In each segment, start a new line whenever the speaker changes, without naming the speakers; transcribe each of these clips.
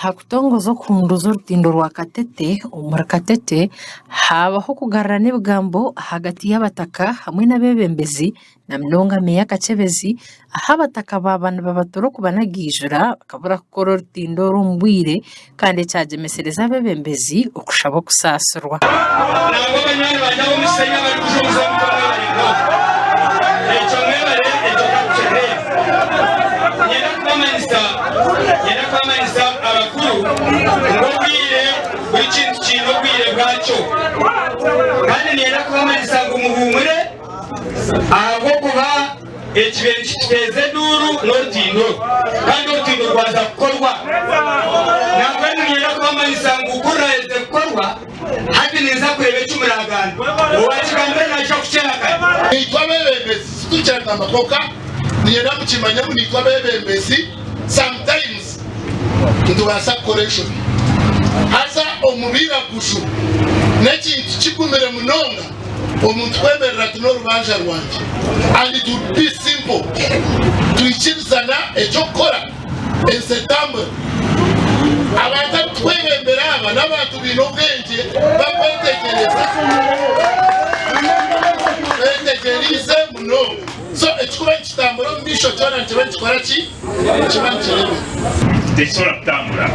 hakutongoza kunduza urutindo rwa Katete umura Katete habaho kugarana n'ebigambo hagati y'abataka hamwe n'abebembezi na mnonga meya Kacebezi aho abataka babana babatoro kubanagijura bakabura gukora urutindo rumbwire kandi cyagemesereza abebembezi okushaba kusasirwa
kandi niyera kubamanisa ngo umuhumure ahubwo kuba ekibere kiteze duru n'urutindo kandi urutindo rwaza gukorwa ntabwo niyera kubamanisa ngo ukuraheze gukorwa hati niza kureba cy'umuragano uwakigambe naje kucyaka
nitwa bebembezi tucyana amakoka niyera mukimanya nitwa bebembezi sometimes ndubasa correction hasa omubira kushu nekintu kikumere munonga omuntu kwemerera tuno rubanja rwanje and it would be simple tuichirizana ekokora in September abantu twebembera aba n'abantu bino bwenge bakwetegereza betegereze munonga so ekikuba kitambura mbisho cyona ntibe kikora ki kiba kirebe
tesola kutambula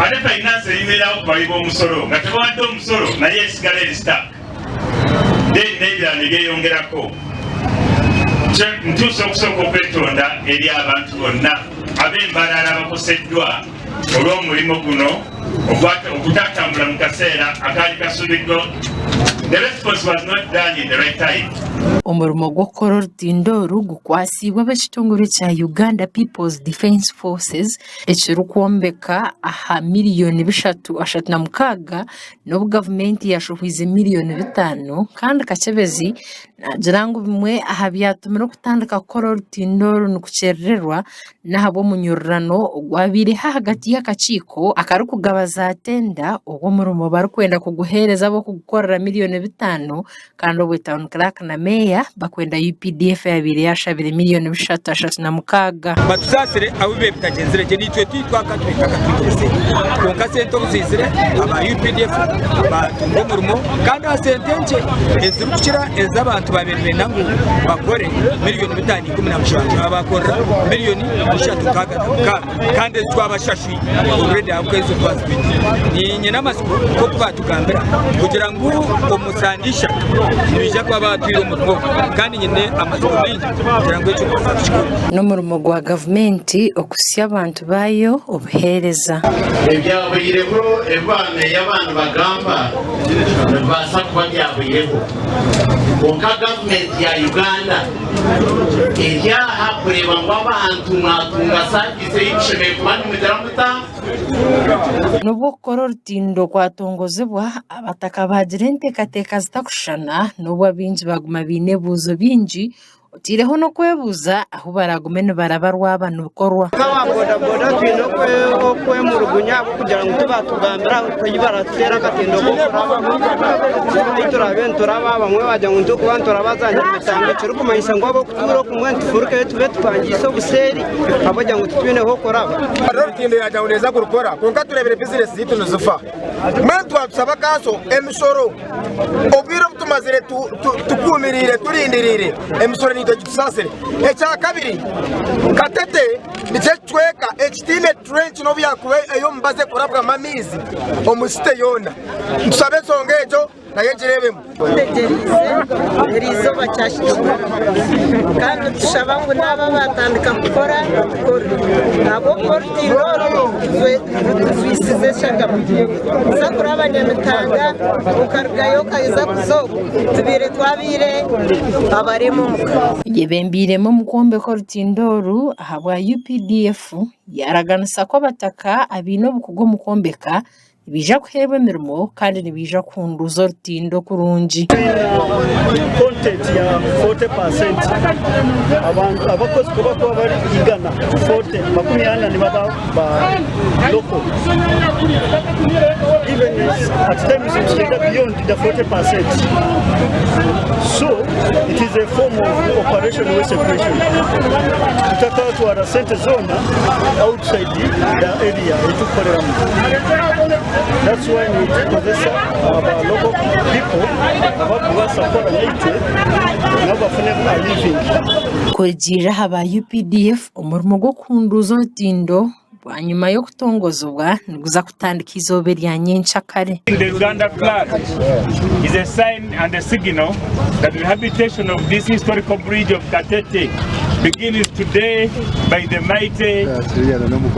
ate finance eyimerawo kubaliba omusolo nga tebawadde omusolo naye esigala eristak then n'ebirala ne byeyongerako ntuusa okusooka okwetonda eri abantu bonna ab'embalala abakoseddwa olw'omulimu guno okutatambula mu kaseera akaali kasubiddwa. The response was not done in the right time.
Umurimo gwo gukora urutindo rugukwasibwa ab'ekitongole kya Uganda People's Defence Forces ekirukuombeka aha miliyoni 336 n'obu gavumenti yashuhwize miliyoni 5 kandi Kacebezi nagira ngu bimwe aha byatumira okutandika gukora urutindo runukukyerererwa n'ahabwo munyurrano ogwabire hagati y'akakiiko akarukugabaza tenda ogw'omurimo barikwenda kuguhereza abo kugukorera miliyoni 5 kandi obwe town clerk na meya bakwenda UPDF yabire yashabire miliyoni 336
batusasire abibe bitagenzere je nitwe twakatwitse konka sento uzizire aba UPDF batungo murimo kandi asentenje ezirukira ez'abantu babere nangu bakore miliyoni 517 abakora miliyoni 336 kandi twabashashi already akwezo twazibiti ni nyina masiko ko twatugambira kugira ngo omusandisha nibija kwa batwiro mutwo kandi nyine amasiko menshi kugira ngo icyo
n'umurimo gwa gavumenti okusya abantu bayo obuhereza
ebyabuyireho ebana y'abantu bagamba basa kuba byabuyireho konka gavumenti ya Uganda eryaha kureba ngo abantu mwatunga sagize y'ibishemeye ku bandi mudaramuta
n'ubwo gukora urutindo kwatongozebwa abataka bagira enteekateeka zitakushana n'obwo abingi baguma biine ebuuzo bingi otiireho n'okwebuuza ahu baragume nibarabarwa abantu bikorwa
bodaboda twine okwemulugunya kugira ngu tubatugambira kweyi baratera akatindo kokuraba turaba bamwe bagira ngu ntukuba nturabazanya emitanga ekirikumanyisa ngu abokutuura okumwe ntufurukeyo tube tupangiise obuseeri abogira ngu tutwineho okuraba
urutindo yagira ngu neza kurukora konka turebere bizinesi ziitu nizifa mbere twatusaba kanso emisoro obwire obutumazire tukumirire turindirire emisoro nito gitusasire ekya kabiri Katete nicyo tweka ekitine trench no byakuwe eyo mbaze kurabwa mamizi omusite yona tusabe songa ejo naye girebemo
erizo bacyashishwa kandi tushaba ngo naba batandika gukora nabo portiro twisize shagama sakura abanyamitanga ukarugayo kaza kuzo tubire twabire abarimo
yebembiremo mukombe ko rutindoru ahabwa UPDF yaraganisa ko abataka abino bukugo mukombeka nibija kuhebwa emirimo kandi nibija kuhunduza orutindo kurungi.
Content ya 40% abantu abakozi kuba bari igana 40 makumyana ni baba ba local, even at times it's beyond the 40%. So it is a form of operational separation. Tutaka watu wa center zone outside the area etukoreramu. That's why we possess our local people who support nature n'abafune a living.
Kugira haba UPDF umurimo gwo kunduza orutindo nyuma yo kutongozwa niguza kutandika izobe rya nyenshakare.
The Uganda flag is a sign and a signal that the rehabilitation of this historical bridge of Katete begins today by the mighty